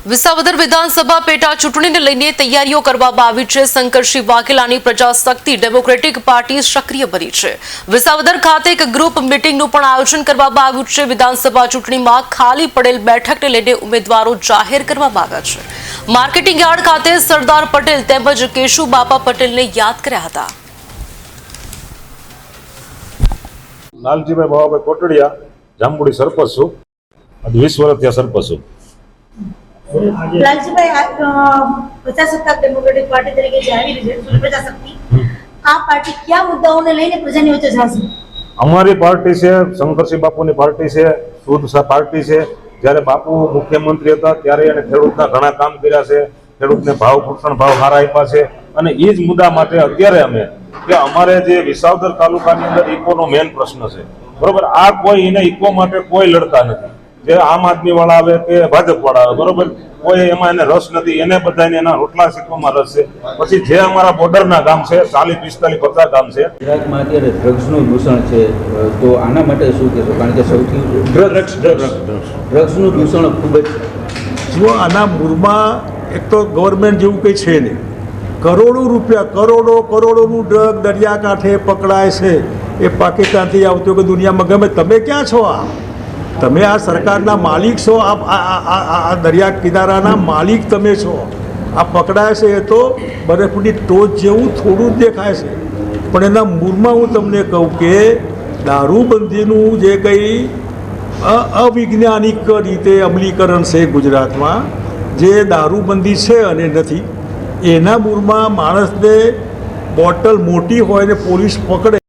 વિસાવદર વિધાનસભા પેટા ચૂંટણીને લઈને તૈયારીઓ કરવામાં આવી છે। શંકરસિંહ વાઘેલાની પ્રજાશક્તિ ડેમોક્રેટિક પાર્ટી સક્રિય બની છે। વિસાવદર ખાતે એક ગ્રુપ મીટિંગનું પણ આયોજન કરવામાં આવ્યું છે। વિધાનસભા ચૂંટણીમાં ખાલી પડેલ બેઠકને લઈને ઉમેદવારો જાહેર કરવામાં આવ્યા છે। માર્કેટિંગ યાર્ડ ખાતે સરદાર પટેલ તેમજ કેશુ બાપા પટેલને યાદ કર્યા હતા। લાલજીભાઈ બાવાભાઈ કોટડિયા જાંબુડી સરપંચ છું। 20 વર્ષ ત્યાં સરપંચ છું। लालजी भाई प्रजासत्ताक डेमोक्रेटिक पार्टी तरीके से આવી રહી છે પ્રજાશક્તિ આ પાર્ટી કયા મુદ્દાઓને લઈને પ્રજાની વચ્ચે જશે? અમારી પાર્ટી છે શંકરસિંહ બાપુની પાર્ટી છે, શુદ્ધ પાર્ટી છે। જ્યારે બાપુ મુખ્યમંત્રી હતા ત્યારે એને ખેડૂતના ઘણા કામ કર્યા છે, ખેડૂતને ભાવ પોષણ ભાવ સારા આપ્યા છે અને એ જ મુદ્દા માટે અત્યારે અમે કે અમારે જે વિસાવદર તાલુકાની અંદર ઇકોનો મેઇન પ્રશ્ન છે, બરોબર। આ કોઈ એને ઇકો માટે કોઈ લડતા નથી। જે આમ આદમી વાળા આવે કે ભાજપ વાળા આવે, બરોબર, કોઈ એમાં એને રસ નથી। એને બધાને એના રોટલા શીખવામાં રસ છે। પછી જે અમારા બોર્ડરના ગામ છે 40, 45, 50 ગામ છે, ગુજરાતમાં અત્યારે ડ્રગ્સનું દૂષણ છે, તો આના માટે શું કહેશો? કારણ કે સૌથી ડ્રગ્સનું દૂષણ ખૂબ જ જો આના મૂળમાં એક તો ગવર્મેન્ટ જેવું કંઈ છે નહીં। કરોડો રૂપિયા કરોડોનું ડ્રગ દરિયાકાંઠે પકડાય છે। એ પાકિસ્તાનથી આવતો કે દુનિયામાં ગમે, તમે ક્યાં છો? તમે આ સરકારના માલિક છો, આ દરિયા કિનારાના માલિક તમે છો। આ પકડાય છે એ તો બરફની ટોચ જેવું થોડું જ દેખાય છે, પણ એના મૂળમાં હું તમને કહું કે દારૂબંધીનું જે કંઈ અવૈજ્ઞાનિક રીતે અમલીકરણ છે ગુજરાતમાં, જે દારૂબંધી છે અને નથી, એના મૂળમાં માણસને બોટલ મોટી હોય ને પોલીસ પકડે